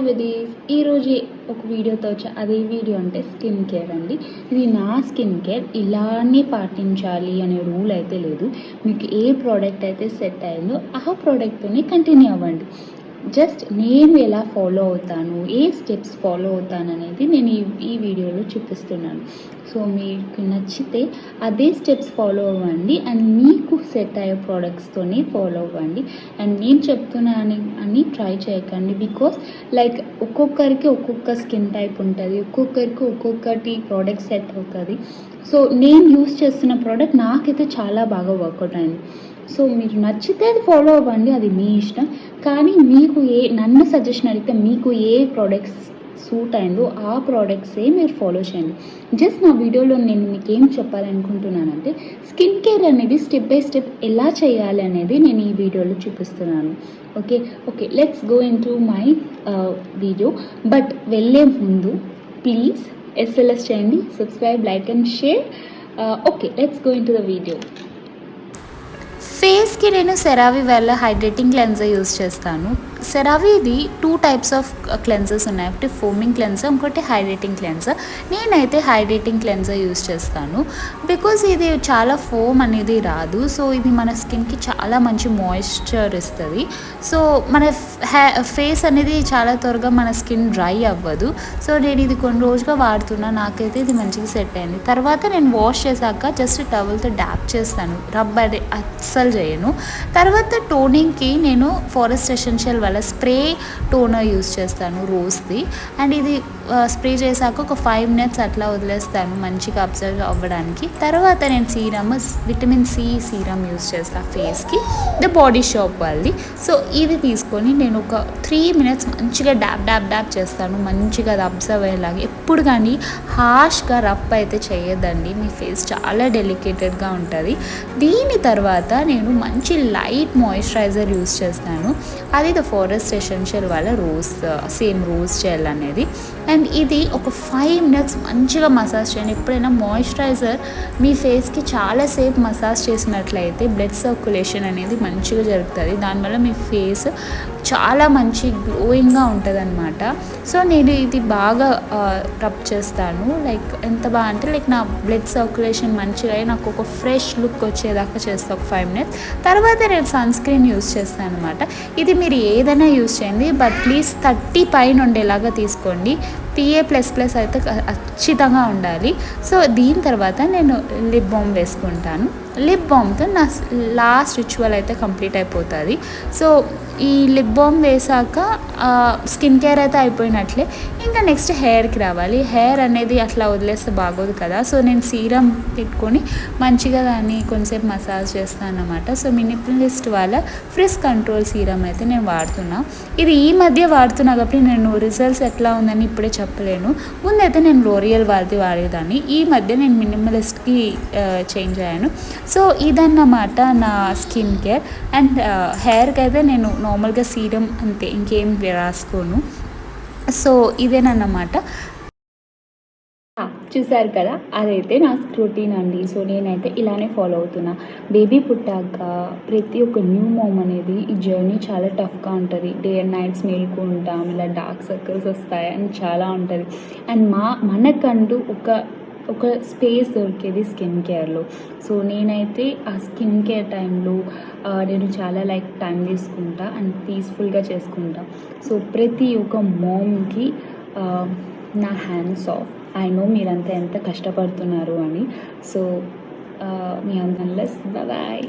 Hi buddies, ఈరోజు ఒక వీడియోతో వచ్చా. అదే వీడియో అంటే స్కిన్ కేర్ అండి. ఇది నా స్కిన్ కేర్, ఇలానే పాటించాలి అనే రూల్ అయితే లేదు. మీకు ఏ ప్రోడక్ట్ అయితే సెట్ అయిందో ఆ ప్రోడక్ట్తోనే కంటిన్యూ అవ్వండి. జస్ట్ నేను ఎలా ఫాలో అవుతాను, ఏ స్టెప్స్ ఫాలో అవుతాను అనేది నేను ఈ వీడియోలో చూపిస్తున్నాను. సో మీకు నచ్చితే అదే స్టెప్స్ ఫాలో అవ్వండి అండ్ మీకు సెట్ అయ్యే ప్రోడక్ట్స్తోనే ఫాలో అవ్వండి. అండ్ నేను చెప్తున్నాను అని ట్రై చేయకండి, బికాస్ లైక్ ఒక్కొక్కరికి ఒక్కొక్క స్కిన్ టైప్ ఉంటుంది, ఒక్కొక్కరికి ఒక్కొక్కటి ప్రోడక్ట్ సెట్ అవుతుంది. సో నేను యూస్ చేస్తున్న ప్రోడక్ట్ నాకైతే చాలా బాగా వర్కౌట్ అయింది. సో మీరు నచ్చితే అది ఫాలో అవ్వండి, అది మీ ఇష్టం. కానీ మీకు నన్ను సజెషన్ అడిగితే మీకు ఏ ప్రోడక్ట్స్ సూట్ అయిందో ఆ ప్రోడక్ట్సే మీరు ఫాలో చేయండి. జస్ట్ నా వీడియోలో నేను మీకు ఏం చెప్పాలనుకుంటున్నానంటే, స్కిన్ కేర్ అనేది స్టెప్ బై స్టెప్ ఎలా చేయాలి అనేది నేను ఈ వీడియోలో చూపిస్తున్నాను. Okay let's go in to my video. But వెళ్ళే ముందు ప్లీజ్ SLS చేయండి, subscribe, like and share. Let's go in to the video. ఫేస్కి నేను సెరావి వాళ్ళ హైడ్రేటింగ్ క్లెన్జర్ యూస్ చేస్తాను. సెరావిది 2 టైప్స్ ఆఫ్ క్లెన్జర్స్ ఉన్నాయి, ఒకటి ఫోమింగ్ క్లెన్జర్, ఇంకోటి హైడ్రేటింగ్ క్లెన్జర్. నేనైతే హైడ్రేటింగ్ క్లెన్జర్ యూస్ చేస్తాను, బికాజ్ ఇది చాలా ఫోమ్ అనేది రాదు. సో ఇది మన స్కిన్కి చాలా మంచి మాయిశ్చర్ ఇస్తుంది. సో మన ఫేస్ అనేది చాలా త్వరగా మన స్కిన్ డ్రై అవ్వదు. సో నేను ఇది కొన్ని రోజులుగా వాడుతున్నా, నాకైతే ఇది మంచిగా సెట్ అయింది. తర్వాత నేను వాష్ చేశాక జస్ట్ టవల్తో డ్యాప్ చేస్తాను, రబ్ అది అస్సలు చేయను. తర్వాత టోనింగ్కి నేను ఫారెస్ట్ ఎసెన్షియల్ వాళ్ళ స్ప్రే టోనర్ యూస్ చేస్తాను, రోజ్ది. అండ్ ఇది స్ప్రే చేశాక ఒక 5 minutes అట్లా వదిలేస్తాను మంచిగా అబ్జర్వ్ అవ్వడానికి. తర్వాత నేను serum, vitamin C serum use చేస్తాను ఫేస్కి, ద బాడీ షాప్ వాళ్ళది. సో ఇది తీసుకొని నేను ఒక 3 minutes మంచిగా డ్యాప్ చేస్తాను, మంచిగా అది అబ్జర్వ్ అయ్యేలాగా. ఎప్పుడు కానీ హార్ష్గా రబ్ అయితే చేయొద్దండి, మీ ఫేస్ చాలా డెలికేటెడ్గా ఉంటుంది. దీని తర్వాత నేను మంచి లైట్ మాయిశ్చరైజర్ యూస్ చేస్తాను, అది ద ఫారెస్ట్ ఎసెన్షియల్ వాళ్ళ రోజ్ జెల్ అనేది. అండ్ ఇది ఒక 5 minutes మంచిగా మసాజ్ చేయండి. ఎప్పుడైనా మాయిశ్చరైజర్ మీ ఫేస్కి చాలాసేపు మసాజ్ చేసినట్లయితే బ్లడ్ సర్క్యులేషన్ అనేది మంచిగా జరుగుతుంది, దానివల్ల మీ ఫేస్ చాలా మంచి గ్లోయింగ్గా ఉంటుంది అనమాట. సో నేను ఇది బాగా రబ్ చేస్తాను, లైక్ ఎంత బాగా అంటే లైక్ నా బ్లడ్ సర్క్యులేషన్ మంచిగా అయ్యి నాకు ఒక ఫ్రెష్ లుక్ వచ్చేదాకా చేస్తాను ఒక 5 minutes. తర్వాత నేను సన్ స్క్రీన్ యూస్ చేస్తాను అనమాట. ఇది మీరు ఏదైనా యూస్ చేయండి, బట్ ప్లీజ్ 30 పైన ఉండేలాగా తీసుకోండి. PA++ అయితే ఖచ్చితంగా ఉండాలి. సో దీని తర్వాత నేను లిప్ బామ్ వేసుకుంటాను. లిప్ బామ్తో నా లాస్ట్ రిచువల్ అయితే కంప్లీట్ అయిపోతుంది. సో ఈ లిప్ బామ్ వేసాక స్కిన్ కేర్ అయితే అయిపోయినట్లే. ఇంకా నెక్స్ట్ హెయిర్కి రావాలి. హెయిర్ అనేది అట్లా వదిలేస్తే బాగోదు కదా. సో నేను సీరం పెట్టుకొని మంచిగా దాన్ని కొంచెంసేపు మసాజ్ చేస్తాను అన్నమాట. సో మినిమలిస్ట్ వాళ్ళ ఫ్రిస్ కంట్రోల్ సీరం అయితే నేను వాడుతున్నా. ఇది ఈ మధ్య వాడుతున్నా కాబట్టి నేను రిజల్ట్స్ ఎట్లా ఉందని ఇప్పుడే చెప్పలేను. ముందైతే నేను లోరియల్ వాళ్ళది వాడేదాన్ని, ఈ మధ్య నేను మినిమలిస్ట్కి చేంజ్ అయ్యాను. సో ఇదన్నమాట నా స్కిన్ కేర్. అండ్ హెయిర్కి అయితే నేను నార్మల్గా సీరం అంతే, ఇంకేం రాసుకోను. సో ఇదేనన్నమాట. చూసారు కదా, అదైతే నా రొటీన్ అండి. సో నేనైతే ఇలానే ఫాలో అవుతున్నా. బేబీ పుట్టాక ప్రతి ఒక్క న్యూ మామ్ అనేది ఈ జర్నీ చాలా టఫ్గా ఉంటుంది. డే అండ్ నైట్స్ మేలుకుంటాం, ఇలా డార్క్ సర్కిల్స్ వస్తాయి అని చాలా ఉంటుంది. అండ్ మనకంటూ ఒక స్పేస్ దొరికేది స్కిన్ కేర్లో. సో నేనైతే ఆ స్కిన్ కేర్ టైంలో నేను చాలా టైం తీసుకుంటా అండ్ పీస్ఫుల్గా చేసుకుంటా. సో ప్రతి ఒక్క మామ్కి నా హ్యాండ్స్ ఆఫ్. ఐ నో మీరంతా ఎంత కష్టపడుతున్నారు అని. సో మీ అందరిలో బాయ్.